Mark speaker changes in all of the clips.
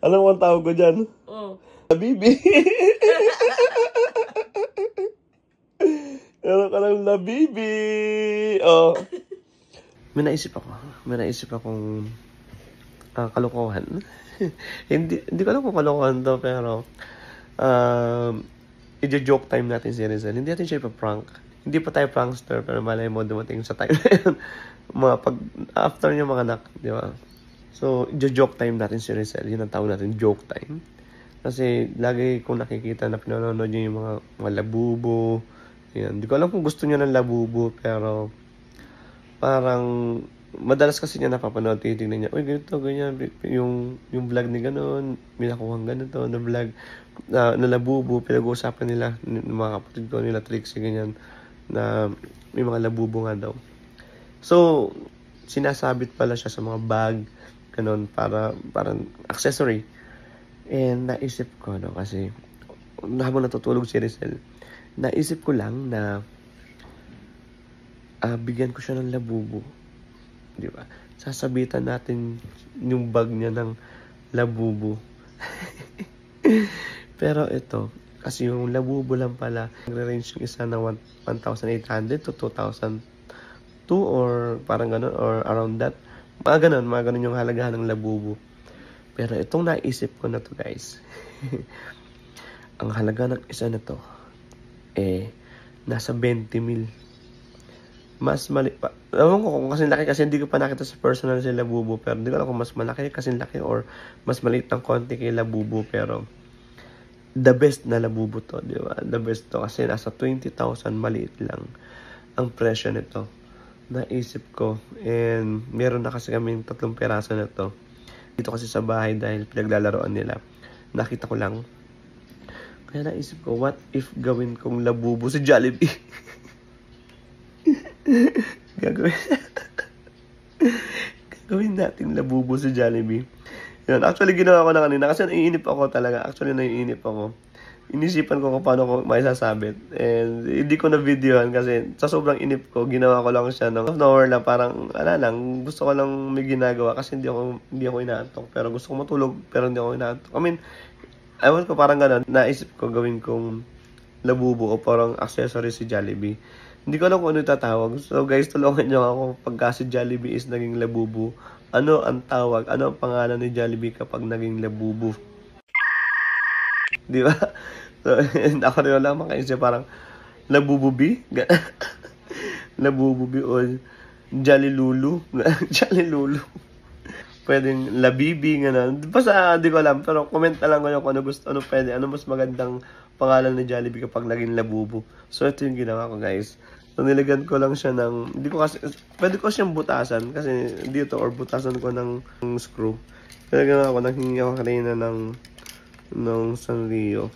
Speaker 1: Alam mo ang tawag ko dyan?
Speaker 2: Oh.
Speaker 1: Labibi. Meron ka ng labibi. Oh. May naisip akong kalokohan. hindi ko alam kung kalokohan to, pero i-joke time natin si Rizal. Hindi natin siya ipa-prank. Hindi pa tayo prankster, pero malay mo dumating sa time na yun. After niya mga anak, di ba? So, i-joke time natin si Rizal. Yun ang tawag natin, joke time. Kasi lagi kong nakikita na pinanonood niya yung mga labubo. Yan. Hindi ko alam kung gusto niya ng labubo, pero parang madalas kasi niya napapanood, titignan niya, uy, ganito, ganyan, yung vlog ni ganon, may nakuhang ganito, na vlog, na labubo, pinag-uusapan nila, ng mga kapatid ko, nila Trixie, ganyan, na may mga labubo nga daw. So, sinasabit pala siya sa mga bag, ganon, parang accessory. And naisip ko, no, kasi habang natutulog si Rizal, naisip ko lang na bigyan ko siya ng labubo. Di ba? Sasabitan natin yung bag niya ng labubo. Pero ito, kasi yung labubo lang pala, nagre-range yung isa na 1,800 to 2,002 or parang ganun, or around that. Mga ganun yung halagahan ng labubo. Pero itong naisip ko na to, guys. Ang halaga ng isa na to, nasa 20 mil. Mas mali pa. Alam ko kung kasing laki, kasi hindi ko pa nakita sa personal si Labubo, pero hindi ko alam kung mas malaki kasing laki or mas maliit ng konti kay Labubo, pero the best na Labubo to, di ba? The best to kasi nasa 20,000, maliit lang ang presyo nito. Naisip ko, and meron na kasi kami 3 peraso na to dito kasi sa bahay dahil pinaglalaroan nila. Nakita ko lang. Kaya naisip ko, what if gawin kong Labubo si Jollibee? Gagawin natin labubo sa Jollibee. Yan. Actually, ginawa ko na kanina kasi naiinip ako talaga. Actually, naiinip ako. Inisipan ko kung paano ko maisasabit. And hindi ko na videohan kasi sa sobrang inip ko, ginawa ko lang siya ng nowhere lang. Parang, lang, gusto ko lang may ginagawa kasi hindi ako inaantok. Pero gusto ko matulog, pero hindi ako inaantok. I mean, ewan ko, parang gano'n. Naisip ko gawin kong labubo o parang accessory si Jollibee. Hindi ko alam kung ano tatawag. So guys, tulungan nyo ako pagka si Jollibee is naging labubo. Ano ang tawag? Ano ang pangalan ni Jollibee kapag naging labubo? Di ba? So, ako rin lang makaisip parang labububi? Labububi o Jollilulu? Jollilulu. Pwedeng labibi, gano'n. Basta, di ko alam. Pero comment na lang kayo kung ano gusto, ano pwede. Ano mas magandang pangalan ni Jollibee kapag naging labubo. So, ito yung ginawa ko, guys. So, nilagyan ko lang siya ng, hindi ko kasi, pwede ko siyang butasan kasi dito, or butasan ko ng screw. Kaya ginawa ko, nanghingi ako kanina ng Sanrio.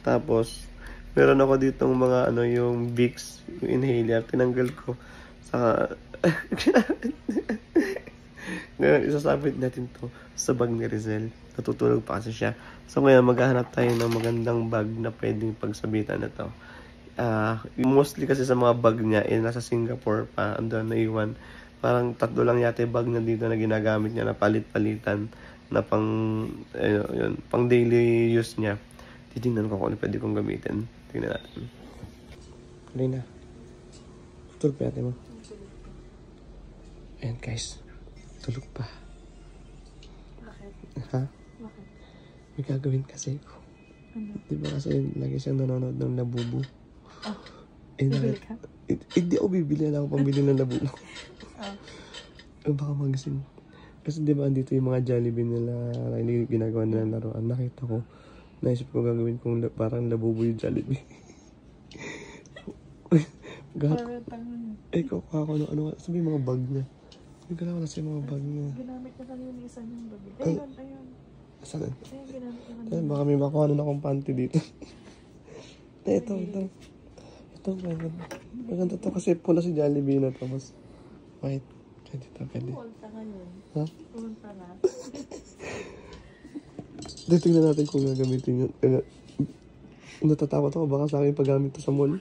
Speaker 1: Tapos, meron ako ditong mga, yung Vicks, yung inhaler, tinanggal ko. Saka, ngayon, isasabit natin to sa bag ni Rizal. Natutulog pa kasi siya. So, ngayon, maghahanap tayo ng magandang bag na pwedeng pagsabitan na to. Mostly kasi sa mga bag niya, nasa Singapore pa, andun na iwan. Parang 3 lang yata yung bag na dito na ginagamit niya na palit-palitan na pang daily use niya. Titingnan ko kung ano pwede kong gamitin. Tingnan natin. Alina, tulog pa natin mo. Ayan guys, tulog pa.
Speaker 2: Bakit?
Speaker 1: Ha?
Speaker 2: Bakit?
Speaker 1: May gagawin kasi ko.
Speaker 2: Ano?
Speaker 1: Diba kasi lagi siyang nanonood ng labubo.
Speaker 2: Oh, bibili ka?
Speaker 1: Hindi ako bibili. Alam ko pambili ng labubo. Baka magising. Kasi diba andito yung mga Jollibee nila, ginagawa nila laruan. Nakita ko, naisip ko gagawin kong parang labubo yung Jollibee. Kukuha ko ano, sabi mga bag niya. Nagkala ko na siya mga bag niya.
Speaker 2: Ginamit niya kanina yung isa niyang bag. Ayun.
Speaker 1: Saan?
Speaker 2: Ayun, ginamit niya kanina.
Speaker 1: Baka may makuha na akong panty dito. Ito. Maganda to kasi pula si Jollibee na tapos white. Pwede.
Speaker 2: Pumunta ngayon.
Speaker 1: Ha?
Speaker 2: Pumunta na.
Speaker 1: Tingnan natin kung gagamitin yun. Natatakot ako baka sa akin paggamit to sa mall.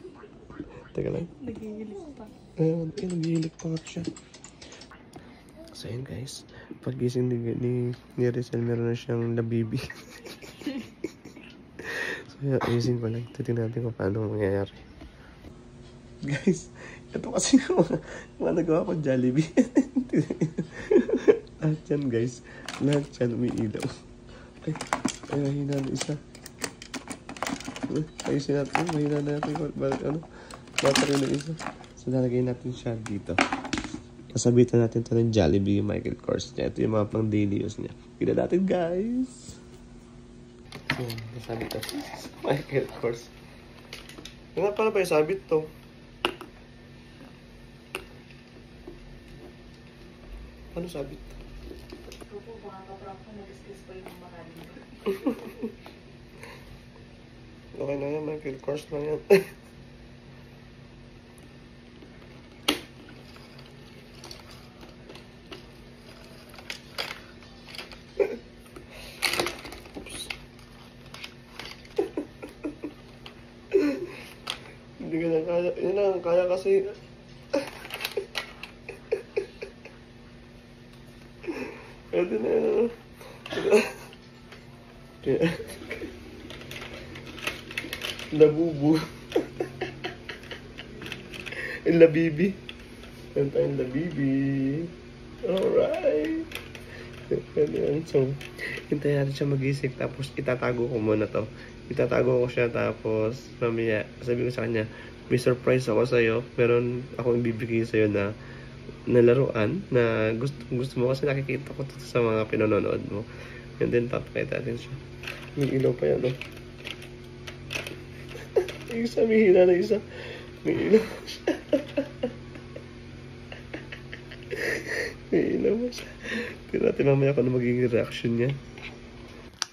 Speaker 1: Teka lang.
Speaker 2: Nagigilik pa.
Speaker 1: Ayun, nagigilik pa nga siya. So So yun guys, paggising ni Rizal, meron na siyang labibi. So yun, ayusin ko lang. Titignan natin kung paano mangyayari. Guys, ito kasi mga nagawa ko Jollibee. Lahat yan guys. Lahat yan umiilaw. Ay, mahina na isa. Ayusin natin. Mahina na natin. Battery na isa. So, nalagay natin siya dito. Nasabitan natin ito ng Jollibee Michael Kors niya. Ito yung mga pang daily use niya. Tignan natin, guys. So, nasabit ito. Michael Kors. Paano pa isabit to? Paano sabit to?
Speaker 2: Opo, baka katrap ko, nag-discuss pa yung mga kanina.
Speaker 1: Okay na yan, Michael Kors na yan. Hindi ka na kaya. Yun lang, kaya kasi. Pwede na yan. Labubu. Yung labibi. Yan tayong labibi. Alright. So, hintayin natin siya magising. Tapos itatago ko muna to. Itatago ko siya tapos mamaya sabi ko sa kanya, may surprise ako sa'yo. Meron akong ibibigay sa'yo na laruan na gusto mo kasi nakikita ko to sa mga pinanonood mo. And then papakita natin siya. May ilaw pa yan, no? Yung isa, may hila na isa. May ilaw siya. May ilaw mo siya. Tignan natin mamaya kung ano magiging reaction niya.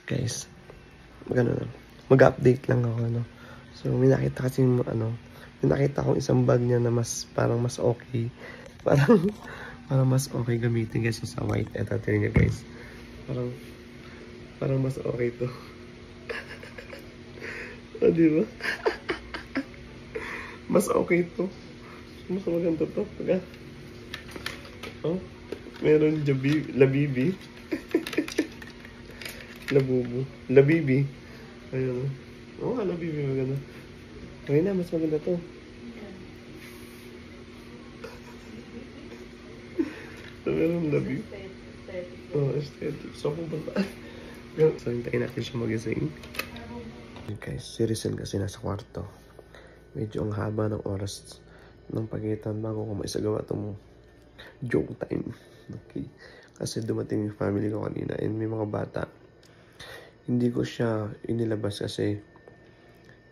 Speaker 1: Guys, mag-update lang ako, no? So, may nakita kasi, may nakita akong isang bag niya na parang mas okay. Parang mas okay gamitin kasi sa white. Eto, tingnan niyo guys. Parang mas okay to. O, diba? Mas okay to. Mas maganda to. Pagka. Oh, meron labibi. Labubu. Labibi. Ayun. Oo, labibi maganda. Okay na, mas maganda to. So, meron labibi. Oh, aesthetic. So, pupunta. So, hintayin natin siya magising. Okay, guys, si Rizal kasi nasa kwarto. Medyo ang haba ng oras ng pagitan bago ko maisagawa itong joke time. Okay. Kasi dumating yung family ko kanina and may mga bata. Hindi ko siya inilabas kasi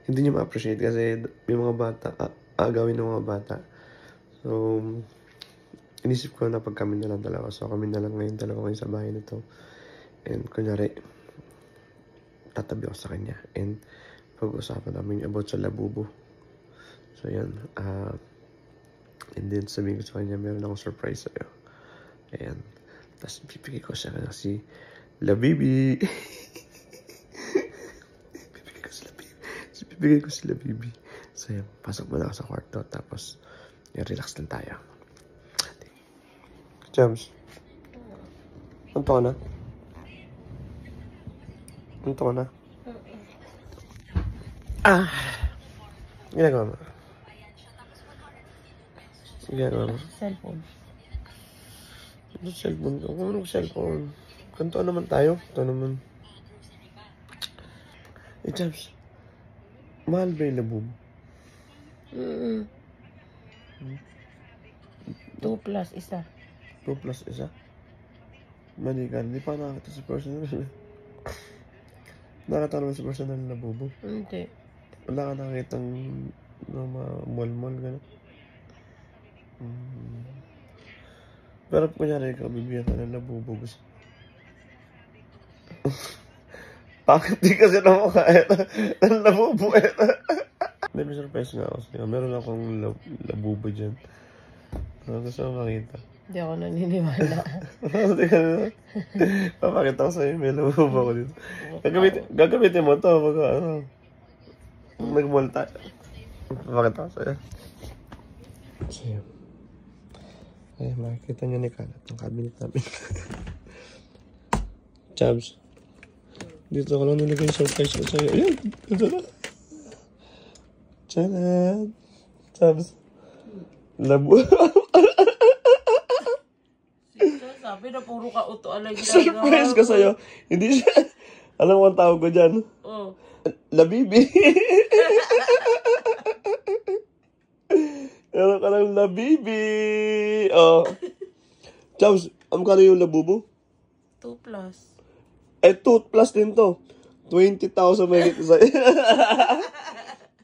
Speaker 1: hindi niya ma-appreciate kasi may mga bata, agawin ng mga bata. So, inisip ko na pag kami na lang dalawa. So, kami na lang ngayon dalawa kayo sa bahay nito. And kunyari, tatabi ako sa kanya. And pag-usapan namin about sa labubu. So, yan. And then, sabihin ko sa kanya, meron akong surprise sa'yo. Ayan. Tapos, pipigay ko siya kasi labibi. Pipigay ko si labibi. So, yan. Pasok mo na ako sa kwarto. Tapos, relax lang tayo. James. Anto ka na? Anto ka na? Ginagawa mo? Ginagawa mo?
Speaker 2: Cellphone.
Speaker 1: Ano cellphone? Anong cellphone? Kanto naman tayo? Ito naman. James. Mahal ba yung labub?
Speaker 2: 2 plus isa.
Speaker 1: 2 plus isa? Mali ka. Hindi pa nakakita sa personal. Nakakita naman sa personal na labubo.
Speaker 2: Hindi.
Speaker 1: Wala ka nakakitang mall-mall gano'n. Pero kunyari ikaw, bibigyan ka ng labubo. Bakit di kasi na mukha ng labubo May surprise nga ako sa'yo. Meron akong labubo dyan. Gusto mo makita?
Speaker 2: Hindi ako naniniwala.
Speaker 1: Papakita ko sa'yo. May labubo ako dito. Gagamitin mo to pag nag-mall tayo. Papakita ko sa'yo. Ay, makikita nyo ni Kalat ang cabinet namin. Chabs. Dito ko lang nilagay yung surprise ko sa'yo. Ayan, ito na. Charan. Chabs. Labo.
Speaker 2: Sabi na puro ka uto alay
Speaker 1: Surprise ko sa'yo. Hindi siya. Alam mo ang tawag ko dyan?
Speaker 2: Oh.
Speaker 1: Labibi. Meron ka ng labibi. Oh. Chabs, kano yung labubo?
Speaker 2: 2 plus.
Speaker 1: Eh, toothplus din to. 20,000 may higit sa'yo.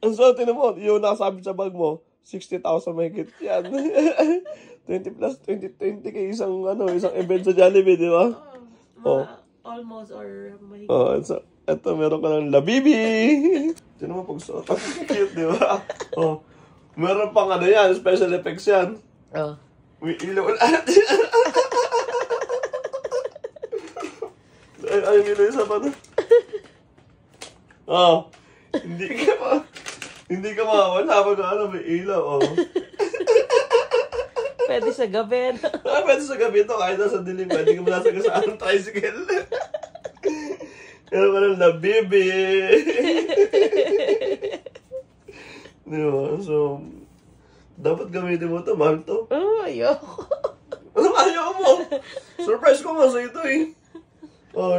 Speaker 1: Ang so, tinan mo, yung nakasabit sa bag mo, 60,000 may higit yan. 20 plus 20 kay isang event sa Jollibee, di ba?
Speaker 2: Oh. Almost or mahigit.
Speaker 1: Oh, so, eto, meron ka ng labibi. Tinan mo pag suot. Cute, di ba? Oh. Meron pang yan, special effects yan.
Speaker 2: Oh.
Speaker 1: May ilaw lahat. Ay, ilaw yung sapato. Oh. Hindi ka mawala pag may ilaw, oh.
Speaker 2: Pwede sa gabi.
Speaker 1: Pwede sa gabi ito, kahit nasa dilim, pwede ka malasagasaan ng tricycle. Meron ka ng labibi. Diba? So, dapat gamitin mo ito, mahal to.
Speaker 2: Oh, ayoko.
Speaker 1: Ano ayaw mo? Surprise ko nga sa ito eh. Oh,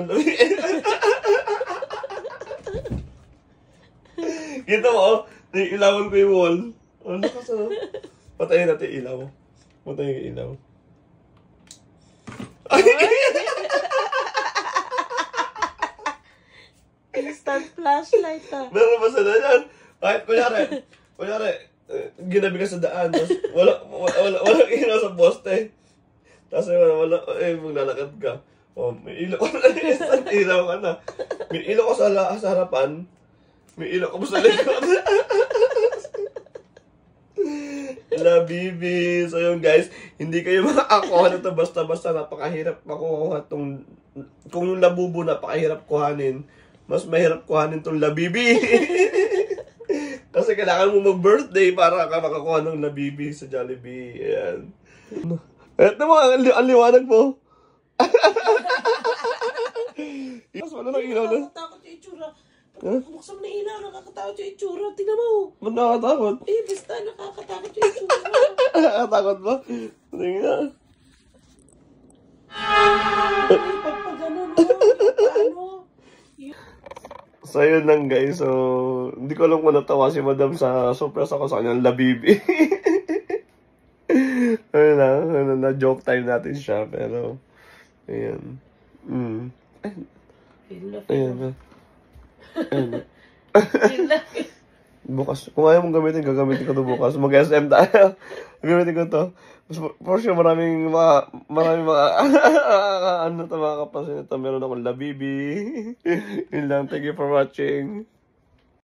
Speaker 1: kita mo, oh, ilawan ko yung wall. Oh, lakas ah. Patayin natin yung ilaw. Patayin yung ilaw.
Speaker 2: Instant flashlight ah.
Speaker 1: Meron ba sila yan? Kahit kunyari, ginabi ka sa daan, tapos walang ilaw sa poste. Tapos maglalakad ka. Oh, may ilaw ka na, instant ilaw ka na. May ilaw ka sa harapan, may ilaw ka pa sa likod. Labibi. So yun guys, hindi kayo makakuha nito basta-basta, napakahirap makuha tong, kung yung labubo napakahirap kuhanin, mas mahirap kuhanin tong labibi. Kasi kailangan mo mag-birthday para ka makakuha ng labibi sa Jollibee. Ayan. Eto mo, ang liwanag mo. Mas wala nang ilaw na.
Speaker 2: Nakakatakot yung itsura. Pag buksan mo na ilaw, nakakatakot yung itsura. Tingnan mo.
Speaker 1: Ba't nakakatakot?
Speaker 2: Eh, basta nakakatakot yung itsura.
Speaker 1: Nakakatakot ba? Tingnan.
Speaker 2: Pag gano'n, paano?
Speaker 1: So, yun lang guys. So, hindi ko alam kung natawa si Madam sa surprise ako sa kanyang labibi. Ayun lang. Na-joke time natin siya. Pero, ayan. Ayan. Bukas. Kung ayaw mong gamitin, gagamitin ko ito bukas. Mag-SM tayo. Gagamitin ko ito. For sure, maraming mga mga kapansin ito. Meron akong labibi. Yun lang. Thank you for watching.